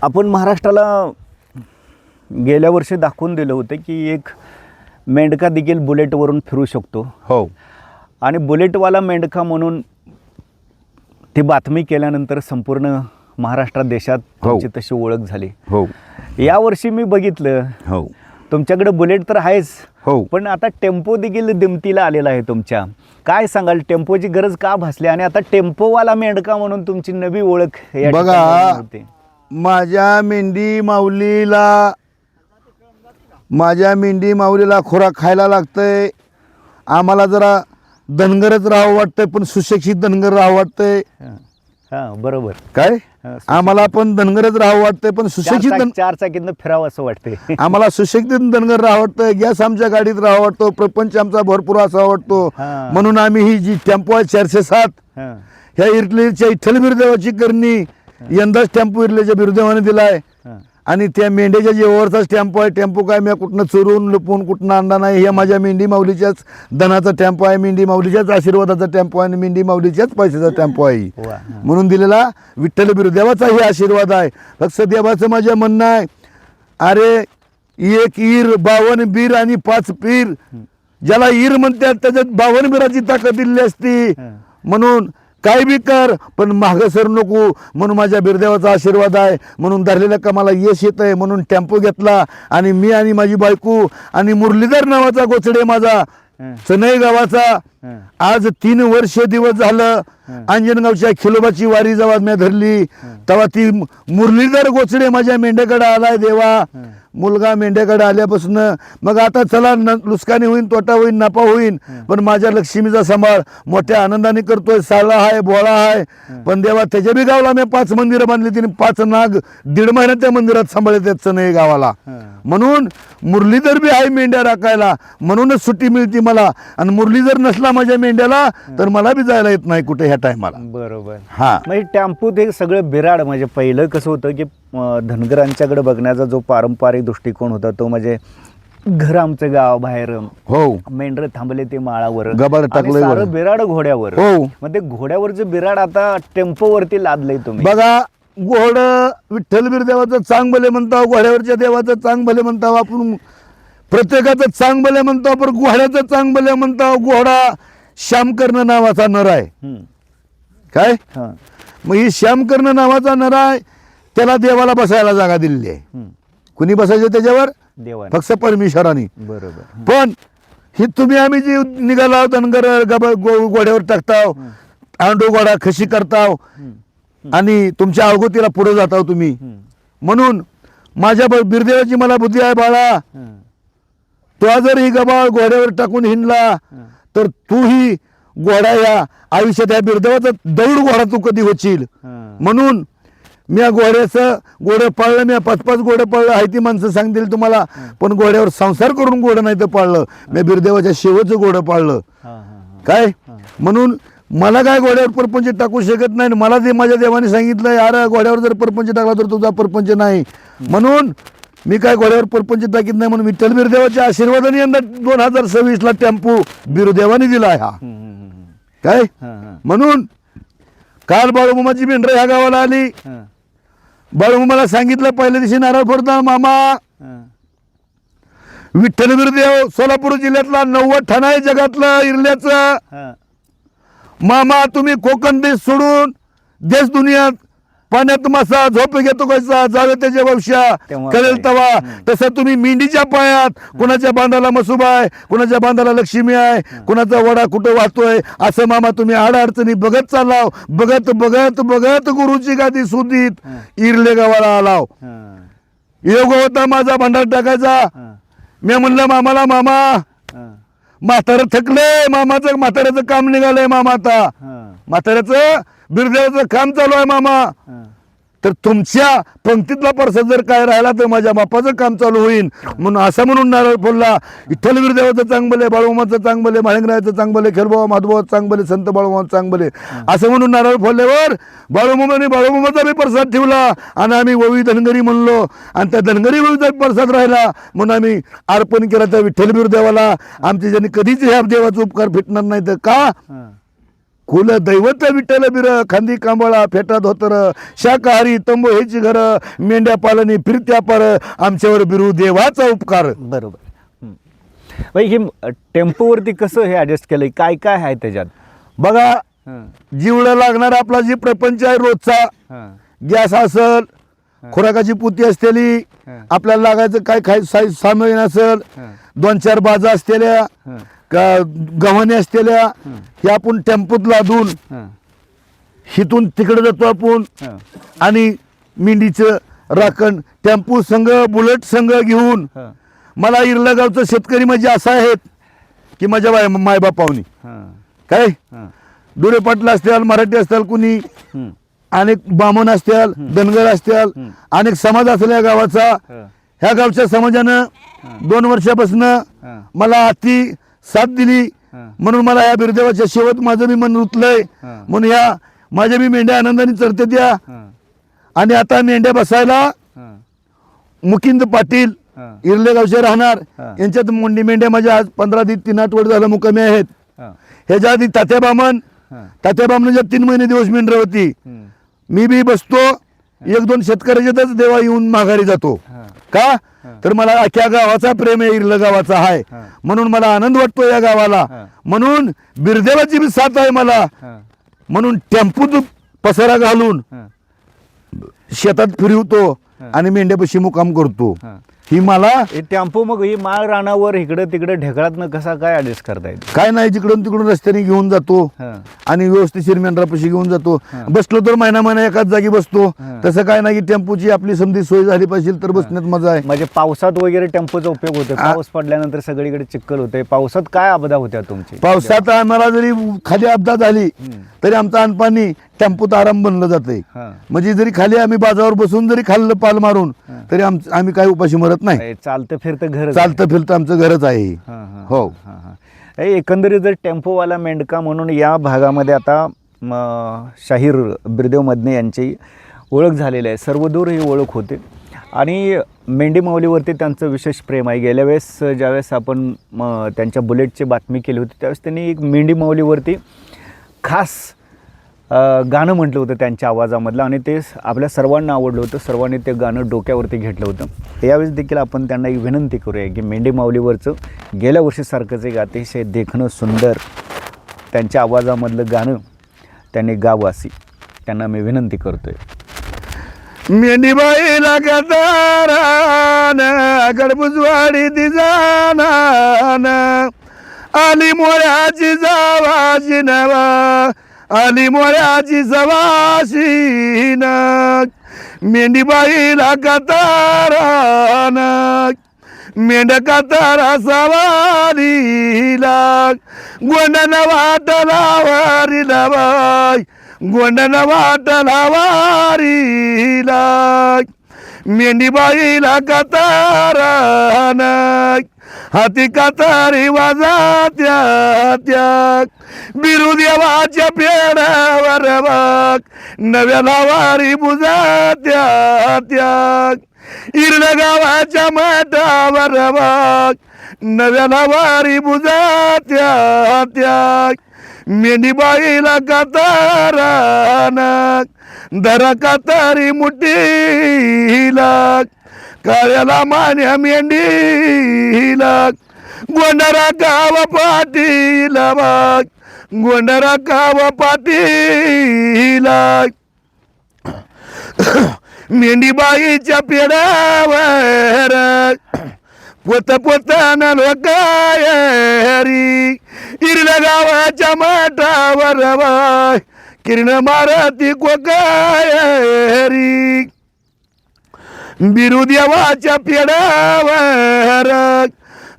आपण महाराष्ट्राला गेल्या वर्षी दाखवून दिलं होतं की एक मेंढका देखील बुलेटवरून फिरू शकतो. हो. आणि बुलेटवाला मेंढका म्हणून ती बातमी केल्यानंतर संपूर्ण महाराष्ट्रात देशात तुमची तशी ओळख झाली. हो. यावर्षी मी बघितलं हो. तुमच्याकडे बुलेट तर आहेच, हो, पण आता टेम्पो देखील दिमतीला आलेला आहे तुमच्या. काय सांगाल, टेम्पोची गरज का भासली आणि आता टेम्पोवाला मेंढका म्हणून तुमची नवी ओळख या बघा, ठिकाणी होते? माझ्या मेंढी माऊलीला खुराक खायला लागतंय. आम्हाला जरा धनगरच राहावं वाटतंय, पण सुशिक्षित धनगर राहावं वाटतंय. हां, बरोबर. काय आम्हाला पण धनगरच राहावं वाटतंय, पण सुशिक्षित चार चाकीतनं फिरावं असं वाटतंय. आम्हाला सुशिक्षित धनगर राहावं वाटतंय. गॅस आमच्या गाडीत राहावं वाटतो, प्रपंच आमचा भरपूर असा वाटतो. हां. म्हणून आम्ही ही जी टेम्पो आहे 407 हां, ह्या इरलेच्या विठ्ठल बिरदेवाची करणी यंदाच टेम्पो इरलेच्या बिरदेवाने दिलाय. हां. आणि त्या मेंढ्याच्या जेवरचाच टेम्पो आहे. टेम्पो काय मी कुठनं चोरून लपून कुठनं आणला नाही. हे माझ्या मेंढी माऊलीच्याच धनाचा टेम्पो आहे, मेंढी माऊलीच्याच आशीर्वादाचा टेम्पो आहे आणि मेंढी माऊलीच्याच पैशाचा टेम्पो आहे. वा, हां. म्हणून दिलेला विठ्ठल बिरदेवाचा हे आशीर्वाद आहे. फक्त देवाचं माझं म्हणणं आहे, अरे एक ईर 52 बीर आणि 5 पीर, ज्याला ईर म्हणतात त्याच्यात 52 बीराची ताकद दिली असती. म्हणून काय बी कर, पण मागं सर नको, म्हणून माझ्या बिरदेवाचा आशीर्वाद आहे. म्हणून धरलेल्या कामाला यश येत आहे. म्हणून टेम्पो घेतला आणि मी आणि माझी बायको आणि मुरलीधर नावाचा गोचडे माझा सनई गावाचा आज 3 वर्ष दिवस झालं अंजनगावच्या खिलोबाची वारी जेव्हा मी धरली तेव्हा ती मुरलीधर गोचडे माझ्या मेंढ्याकडे आलाय. देवा मुलगा मेंढ्याकडे आल्यापासून मग आता चला नुकसानी होईन, तोटा होईन, नफा होईन, पण माझ्या लक्ष्मीचा सांभाळ मोठ्या आनंदाने करतोय. साला आहे, बोळा आहे, पण देवा त्याच्या बी गावाला मी 5 मंदिरं बांधली. तिने 5 नाग 1.5 महिन्यात त्या मंदिरात सांभाळले नाही गावाला. म्हणून मुरलीधर बी आहे मेंढ्या राखायला, म्हणूनच सुट्टी मिळते मला. आणि मुरलीधर नसला माझ्या मेंढ्याला तर मला बी जायला येत नाही कुठे ह्या टायमाला. बरोबर. हा, म्हणजे टेम्पोत हे सगळं बिराड. म्हणजे पहिलं कसं होतं की धनगरांच्याकडे बघण्याचा जो पारंपरिक दृष्टिकोन होता तो म्हणजे घर आमचं गाव बाहेर, हो, मेंढर थांबले ते माळावर, गबाळ टाकलंय वर. सारं बिराड घोड्यावर. हो. मग ते घोड्यावरचं बिराड आता टेम्पोवरती लादलंय तुम्ही. बघा, घोड विठ्ठल बिरदेवाचं चांग भले म्हणतो, घोड्यावरच्या देवाचं चांग भले म्हणतो, आपण प्रत्येकाचं चांग भले म्हणतो, पण घोड्याचं चांग भले म्हणतो. घोडा श्यामकर्ण नावाचा नर आहे. काय हां. मग ही श्यामकर्ण नावाचा नर आहे, त्याला देवाला बसायला जागा दिलेली आहे. कुणी बसायचं त्याच्यावर? देवाने. फक्त परमेश्वराने. बरोबर. पण ही तुम्ही आम्ही जी निघाला धनगर घोड्यावर टाकताव, आंडो घोडा खशी करताव आणि तुमच्या अवगतीला पुढे जाताव तुम्ही. म्हणून माझ्या बिरदेवाची मला बुद्धी आहे बाळा, तो जर ही गबाळ घोड्यावर टाकून हिंडला तर तूही घोडा या आयुष्यात या बिरदेवाचा दौड घोडा तू कधी होशील. म्हणून मी घोडं पाळलं, मी 5-5 घोडं पाळलं आहे ती माणसं सांगतील तुम्हाला. पण घोड्यावर संसार करून घोडं नाही तर पाळलं, मी बिरदेवाच्या शेवटचं घोडं पाळलं. काय म्हणून मला काय घोड्यावर परपंच टाकू शकत नाही. मला ते माझ्या देवाने सांगितलं, यार घोड्यावर जर परपंच टाकला तर तुझा परपंच नाही. म्हणून मी काय घोड्यावर परपंच टाकीत नाही. म्हणून विठ्ठल बिरदेवाच्या आशीर्वादाने यंदा 2026ला टेम्पो बिरदेवाने दिला आहे हा. काय म्हणून काल बाळूमामाची मेंढरं ह्या गावाला आली. बाळूमामाला सांगितलं पहिल्या दिवशी नारळ फोडता, मामा विठ्ठल बिरदेव सोलापूर जिल्ह्यातला 90 ठाणा आहे जगातलं इरल्याचं. मामा तुम्ही कोकण देश सोडून देश दुनियात पाण्यात मासा झोप घेतो कसा जावे त्याच्या वंशा कळेल तवा. तसं तुम्ही मेंढीच्या पायात कुणाच्या बांधाला मसुबा आहे, कुणाच्या बांधाला लक्ष्मी आहे, कुणाचा वडा कुठं वाहतोय असं मामा तुम्ही अडचणी बघत चालाव. बघत बघत बघत गुरुची गादी सुधीत इरले गावाला आलाव. योग होता माझा भांडार टाकायचा. मी म्हणलं मामाला, मामा म्हातारं थकले, मामाचं म्हाताऱ्याचं काम निघालंय मामा, आता म्हाताऱ्याचं बिरदेवाचं काम चालू आहे मामा. तर तुमच्या पंक्तीतला प्रसाद जर काय राहिला तर माझ्या बापाचं काम चालू होईल. म्हणून असं म्हणून नारळ फोडला. विठ्ठल बिरदेवाचं चांगले, बाळूमामाचं चांगले, माळिंगरायाचं चांगले, खेळबाबा माधोबाचं चांगले, संत बाळूमामाचं चांगले, असं म्हणून नारळ फोडल्यावर बाळूमामाचा बी प्रसाद ठेवला आणि आम्ही ववी धनगरी म्हणलो आणि त्या धनगरी ववीचा प्रसाद राहिला म्हणून आम्ही अर्पण केला त्या विठ्ठल बिरदेवाला. आमचे ज्यांनी कधीच ह्या देवाचा उपकार फिटणार नाही. तर का कुल दैवत विठ्ठल बिर, खांदी कांबळा फेटा धोतर, शाकाहारी तंबू ह्याची घर, मेंढ्या पालनी फिरत्या पार, आमच्यावर बिरू देवाचा उपकार. बरोबर. भाई हे टेम्पोवरती कसं हे ॲडजस्ट केलं, काय काय आहे त्याच्यात? बघा, हां जीवला लागणारा आपला जी प्रपंच आहे रोजचा, हां गॅस असल, खुराकाची पुती असलेली, हां. आपल्याला लागायचं काय खाय सामान असल, हां 2-4 बाजा असलेल्या, हां का गव्हाणे असलेल्या, हे आपण टेम्पोत लादून हां हिथून तिकडे जातो आपण. हां आणि मेंढीचं राखण टेम्पो संघ, बुलेट संघ घेऊन. हां मला इरलं गावचं शेतकरी म्हणजे असं आहेत की माझ्या मायबापावनी हां काय हां दुरे पाटील असतील, मराठी असतील, कुणी हं, अनेक बामण असतील, धनगर असतील, अनेक समाज असल्या गावाचा. हां ह्या गावच्या समाजानं 2 वर्षापासून हां मला अति साथ दिली. हां म्हणून मला या बिरदेवाच्या शेवट माझं मी मन रुतलंय. हां. म्हणून ह्या माझ्या मी मेंढ्या आनंदाने चरते त्या. हां आणि आता मेंढ्या बसायला हां मुकिंद पाटील हां इरले गावचे राहणार, हां. यांच्यात मोंडी मेंढ्या माझ्या आज 15-3 आठवडे झालं मुक्कामी आहेत. हां ह्याच्या आधी तात्या बामण, हां तात्या बामणाच्या 3 महिने दिवस मेंढर होती. हं, मी बी बसतो, 1-2 शेतकऱ्याच्यातच देवा येऊन माघारी जातो. हां का तर मला अख्ख्या गावाचा प्रेम आहे, इरलं गावाचा आहे. हां. म्हणून मला आनंद वाटतो या गावाला. हां. म्हणून बिरदेवाची बी साथ आहे मला. हां म्हणून टेम्पूत पसारा घालून हां शेतात फिरवतो हां. आणि मेंढ्यापाशी मुकाम करतो. हां. ही मला हे टेम्पो मग ही माळ रानावर इकडे तिकडे ढेकळातनं कसा काय ॲडजस्ट करता येईल? काय नाही, जिकडून तिकडून रस्त्याने घेऊन जातो हां आणि व्यवस्थित मेंढरापाशी घेऊन जातो. हां. बसलो तर महिना एकाच जागी बसतो. हां. तसं काय नाही की टेम्पोची आपली समधी सोय झाली पाहिजे तर बसण्यात मजा आहे. म्हणजे पावसात वगैरे टेम्पोचा उपयोग होतो, आ- पाऊस पडल्यानंतर सगळीकडे चिखल होते. पावसात काय आपदा होत्या तुमची? पावसात आम्हाला जरी खाली अपघात झाली हं. तरी आमचं अनपाणी टेम्पोत आराम बनलं जाते. हां म्हणजे जरी खाली आम्ही बाजावर बसून जरी खाल्लं पाल मारून तरी आम्ही काय उपाशी मरत नाही. हे चालतं फिरतं घर चालतं फिरतं आमचं घरच आहे. हो. एकंदरीत जर टेम्पोवाला मेंढका म्हणून या भागामध्ये आता शाहीर बिरदेव मदने यांची ओळख झालेली आहे. सर्वदूर ही ओळख होते आणि मेंढी माऊलीवरती त्यांचं विशेष प्रेम आहे. गेल्या वेळेस ज्यावेळेस आपण त्यांच्या बुलेटची बातमी केली होती त्यावेळेस त्यांनी एक मेंढी माऊलीवरती खास गाणं म्हटलं होतं त्यांच्या आवाजामधलं आणि ते आपल्या सर्वांना आवडलं होतं. सर्वांनी ते गाणं डोक्यावरती घेतलं होतं. यावेळेस देखील आपण त्यांना एक विनंती करूया की मेंढी माऊलीवरचं गेल्या वर्षीसारखंच एक अतिशय देखणं सुंदर त्यांच्या आवाजामधलं गाणं त्यांनी गावं अशी त्यांना मी विनंती करतोय. मेंढीबाईला गदारान गडबुजवाडी दिजानान आली मोळ्याची जावाशी नवा आली मोळ्याची सवाशीन मेंढीबाईला कतारान मेंढ कतारा सवारीला गोंडन वाटला वारीला बाई गोंडन वाटला वारीला मेंढीबाईला कतारान हाती कतारी वाजात्या त्या बिरुदेवाच्या पेडावर बाग नव्या लावारी बुजात्या त्या इरलं गावाच्या माटावर बाग नव्या लावारी बुजात्या त्या मेंढीबाईला कतारान धरा कतारी मुठीला काळ्याला मान्या मेंढीला गोंडरा गाव पाटीला बाग गोंडरा गाव पाटीला मेंढीबाईच्या पेडावर पोत पोताना लोकायरी इरल्या गावाच्या माठावर बाय किरण मारती कोकायरी बिरुदेवाच्या पेडावर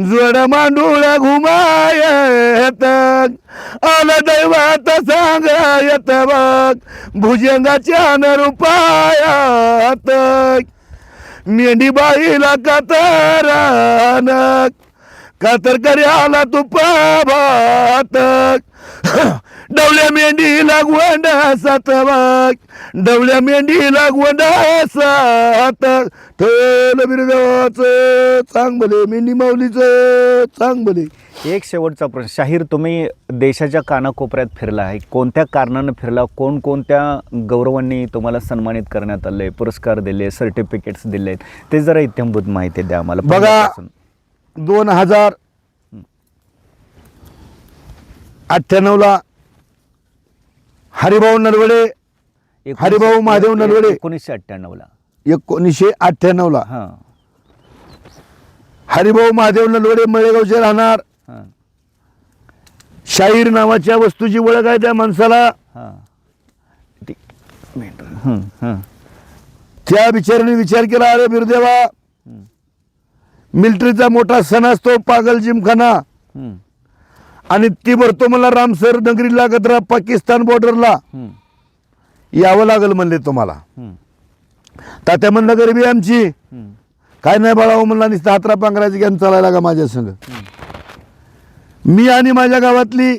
जोड मांडूळ घुमायत आलं दैवात सांगायत बघ भुजंगाच्या नरुपायात मेंढीबाईला कातरान कातर कर्याला तुपा भात डवल्या मेंढी लागवंड सातवाक, डवल्या मेंढी लागवंड सात, ठेवलं बिरदेवाचं चांगले, मेंढी माऊलीचं चांगले. एक शेवटचा प्रश्न, शाहीर तुम्ही देशाच्या कानाकोपऱ्यात फिरला आहे, कोणत्या कारणानं फिरला, कोणकोणत्या गौरवांनी तुम्हाला सन्मानित करण्यात आले, पुरस्कार दिले, सर्टिफिकेट्स दिले आहेत, ते जरा इत्थंभूत माहिती द्या आम्हाला. बघा, पहिल्यापासून. 2098 हरिभाऊ नलवडे, हरिभाऊ महादेव नलवडे 1998ला 1998 हां हरिभाऊ महादेव नलवडे मळेगावचे राहणार. हां शाहीर नावाच्या वस्तूची ओळख आहे त्या माणसाला. हां ती मिनिट. हं, हं, त्या बिचाराने विचार केला, अरे बिरदेवा, हं, मिलिटरीचा मोठा सण असतो पागल जिमखाना, हं, आणि ती भरतो मला रामसर नगरीला, गद्रा पाकिस्तान बॉर्डरला हं, यावं लागल म्हणले तुम्हाला. हं, तात्या म्हणलं गरिबी आमची, हं, काय नाही बाळाओ म्हणला, नुसतं हातरा पांघरायची घेऊन चालायला का माझ्या संग. मी आणि माझ्या गावातली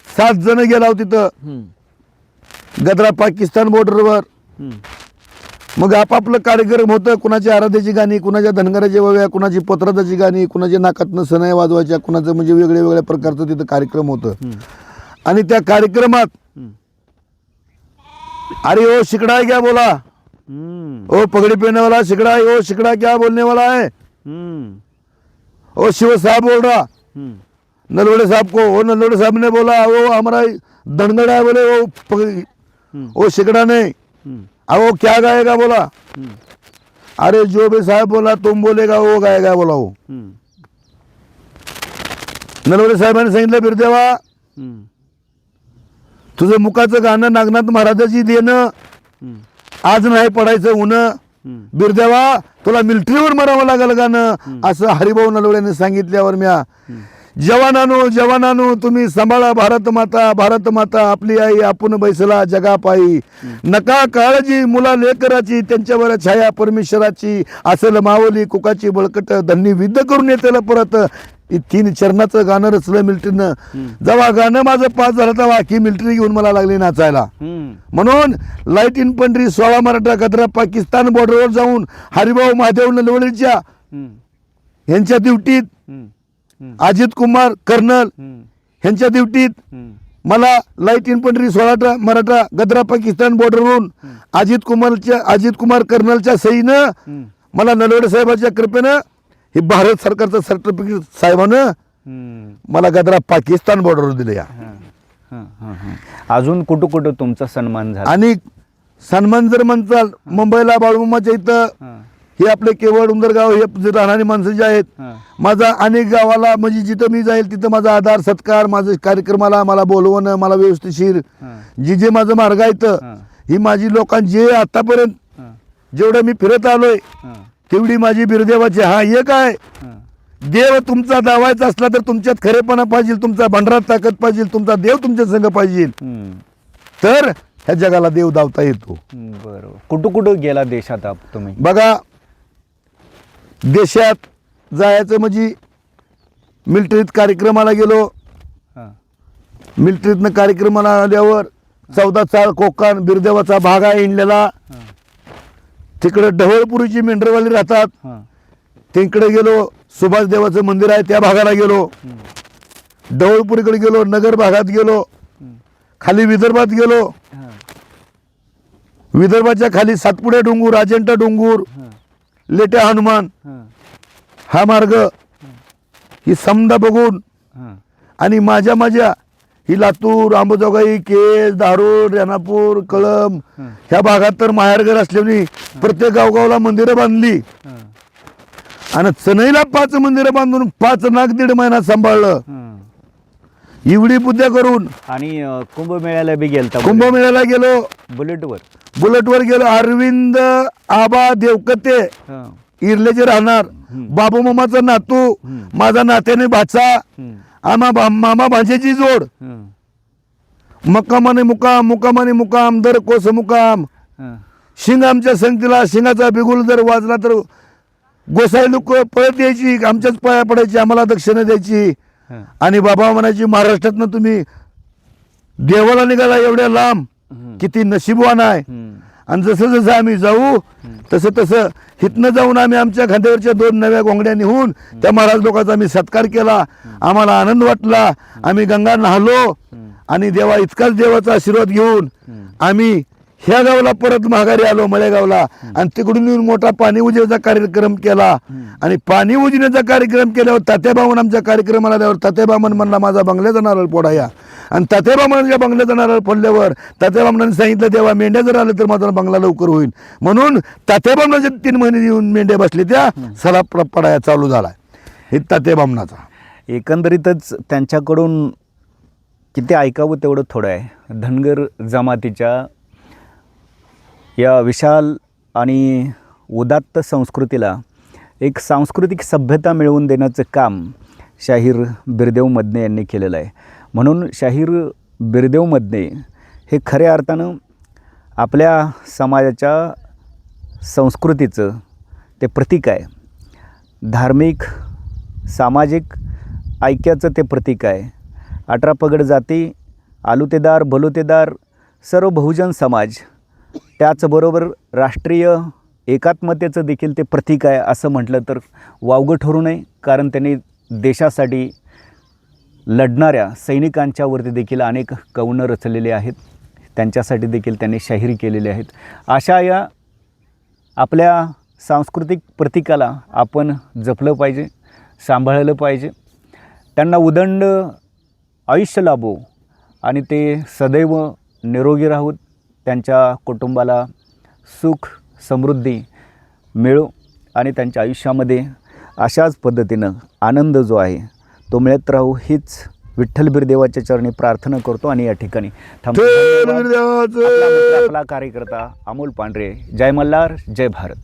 7 जण गेला होतो तिथं हं, गद्रा पाकिस्तान बॉर्डरवर. हं, मग आपापलं कार्यक्रम होतं, कुणाची आराध्याची गाणी, कुणाच्या धनगराच्या वव्या, कुणाची पोत्रादाची गाणी, कुणाच्या नाकातनं सनया वाजवायच्या, कुणाचं म्हणजे वेगळ्या वेगळ्या प्रकारचं तिथं कार्यक्रम होतं. आणि त्या कार्यक्रमात हं, अरे ओ शिकड़ा है क्या बोला, हं, ओ पगड़ी पहनने वाला शिकड़ा है, ओ शिकड़ा क्या बोलने वाला है, हं, ओ शिव साहब बोल रहा हं, नलवड़े साहब को. ओ नलवड़े साहब ने बोला वो हमारा धनगड़ा है, बोले वो हं, ओ शिकड़ा ने. हं, अब वो क्या गाएगा बोला, हं, अरे जो भी साहब बोला तुम बोलेगा वो गाएगा बोला. वो हं, नलवडे साहेबांनी सांगितलं, बिरदेवा, हं, तुझं मुखाचं गाणं नागनाथ महाराजाची देणं हं, आज नाही पडायचं उन्ह. हं, बिरदेवा, तुला मिलिटरीवर मरावं लागल गाणं, असं हरिभाऊ नलवड्याने सांगितल्यावर म्या, जवानानो जवानानो तुम्ही सांभाळा भारत माता, भारत माता आपली आई, आपण बैसला जगा पायी. नका काळजी मुला लेकराची, त्यांच्यावर छाया परमेश्वराची, असेल मावली कुकाची बळकट, धन्नी विद्ध करून येतेल परत. 3 चरणाचं गाणं रचलं मिलिटरीनं. जेव्हा गाणं माझं पास झालं तेव्हा की मिलिटरी घेऊन मला लागली नाचायला. हं, म्हणून लाईट इन्फंट्री 16 मराठा गद्रा पाकिस्तान बॉर्डरवर जाऊन हरिभाऊ महादेव नलवडेच्या हं, यांच्या ड्युटीत, हं, हं, अजित कुमार कर्नल हं, यांच्या ड्युटीत हं, मला लाईट इन्फंट्री 16 मराठा गद्रा पाकिस्तान बॉर्डरवरून अजित कुमार कर्नलच्या सहीनं हं, मला नलवडे साहेबांच्या कृपेनं हे भारत सरकारचं सर्टिफिकेट साहेबानं हं. मला गद्रा पाकिस्तान बॉर्डरवर दिले. हं, हं, हं, हं. अजून कुठं कुठं तुमचा सन्मान झाला? आणि सन्मान जर म्हणताल, मुंबईला बाळूमामाच्या इथं हं, हे आपले केवळ उंदरगाव हे जे राहणारी माणसं जे आहेत, हं, माझा अनेक गावाला म्हणजे जिथं मी जाईल तिथं माझा आधार सत्कार, माझं कार्यक्रमाला मला बोलवणं, मला व्यवस्थिशीर हं, जे माझं मार्ग आहेत, हं, ही माझी लोकांची जे आतापर्यंत हं, जेवढं मी फिरत आलोय हं, तेवढी माझी बिरदेवाची. हा एक आहे, हं, देव तुमचा दावायचा असला तर तुमच्यात खरेपणा पाहिजे, तुमचा भंडारात ताकद पाहिजे, तुमचा देव तुमच्या संग पाहिजे, हं. तर ह्या जगाला देव दावता येतो. बरोबर. कुठं कुठं गेला देशात तुम्ही? बघा, देशात जायचं म्हणजे मिलिटरीत कार्यक्रमाला गेलो. हं, मिलिटरीतनं कार्यक्रमाला आल्यावर 14 चाळ कोकण बिरदेवाचा भाग आहे इंडलेला. हं, तिकडे ढवळपुरीची मेंढरवाली राहतात, हं, तिकडे गेलो. सुभाष देवाचं मंदिर आहे त्या भागाला गेलो. हं, ढवळपुरीकडे गेलो, नगर भागात गेलो, हं, खाली विदर्भात गेलो. हं, विदर्भाच्या खाली सातपुडे डोंगूर, अजंठा डोंगूर, हं, लेट्या हनुमान, हं, हा मार्ग ही समजा बघून, हं, आणि माझ्या ही लातूर, अंबाजोगाई, केज, धारूर, रेणापूर, कळंब हं, ह्या भागात तर माहेरघर असल्याने प्रत्येक गावगावला मंदिरं बांधली. हं, आणि चनईला 5 मंदिरं बांधून 5 नाग 1.5 महिना सांभाळलं. हं. एवढी बुद्ध्या करून आणि कुंभमेळ्याला बी गेलता? कुंभमेळ्याला गेलो, बुलेटवर? बुलेटवर गेलो. अरविंद आबा देवकते हं, इर्लेचे राहणार, बाबू मामाचा नातू, माझा नात्याने भाचा, हं, मामा भांजेची जोड. हं, मुक्कामाने मुकाम, मुकामाने मुकाम, दर कोस मुकाम. हं, शिंग आमच्या संगतीला शिंगाचा बिगुल जर वाजला तर गोसाई लोक पळत यायची, आमच्याच पाया पडायची, आम्हाला दक्षिणा द्यायची. हं, आणि बाबा म्हणायची, महाराष्ट्रातनं तुम्ही देवाला निघाला एवढ्या लांब, किती नशीबवान आहे. आणि जसं जसं आम्ही जाऊ तसं तसं हितनं जाऊन आम्ही आमच्या खांद्यावरच्या 2 नव्या घोंगड्या निहून त्या महाराज लोकांचा आम्ही सत्कार केला. आम्हाला आनंद वाटला. आम्ही गंगा न्हालो आणि देवा इतकाच देवाचा आशीर्वाद घेऊन आम्ही ह्या गावाला परत माघारी आलो, मळेगावला. आणि तिकडून येऊन मोठा पाणी उजण्याचा कार्यक्रम केला. आणि पाणी उजण्याचा कार्यक्रम केल्यावर तात्याबामन आमच्या कार्यक्रमाला आल्यावर तात्याबामन म्हणला माझा बंगल्याचा नारळ फोडा या. आणि तात्याबामनच्या बंगल्याचा नारळ फोडल्यावर तात्याबामनाने सांगितलं देवा मेंढ्या जर आल्या तर माझा बंगला लवकर होईल. म्हणून तात्याबामनाच्या 3 महिने येऊन मेंढ्या बसले त्या सलाप पडाया चालू झाला. हे तात्याबामनाचा. एकंदरीतच त्यांच्याकडून किती ऐकावं तेवढं थोडं आहे. धनगर जमातीच्या या विशाल आणि उदात्त संस्कृतीला एक सांस्कृतिक सभ्यता मिळवून देण्याचं काम शाहीर बिरदेव मदने यांनी केलेलं आहे. म्हणून शाहीर बिरदेव मदने हे खऱ्या अर्थानं आपल्या समाजाच्या संस्कृतीचं ते प्रतीक आहे. धार्मिक सामाजिक ऐक्याचं ते प्रतीक आहे. 18 पगड जाती, आलुतेदार बलुतेदार सर्व बहुजन समाज, त्याचबरोबर राष्ट्रीय एकात्मतेचं देखील ते प्रतीक आहे असं म्हटलं तर वावगं ठरू नये. कारण त्यांनी देशासाठी लढणाऱ्या सैनिकांच्यावरती देखील अनेक कवनं रचलेले आहेत. त्यांच्यासाठी देखील त्यांनी शाहिरी केलेली आहेत. अशा या आपल्या सांस्कृतिक प्रतीकाला आपण जपलं पाहिजे, सांभाळलं पाहिजे. त्यांना उदंड आयुष्य लाभो आणि ते सदैव निरोगी राहूत. त्यांच्या कुटुंबाला सुख समृद्धी मिळो आणि त्यांच्या आयुष्यामध्ये अशाच पद्धतीनं आनंद जो आहे तो मिळत राहू हीच विठ्ठल बिरदेवाच्या चरणी प्रार्थना करतो. आणि या ठिकाणी आपला कार्यकर्ता अमोल पांढरे. जय मल्हार, जय भारत.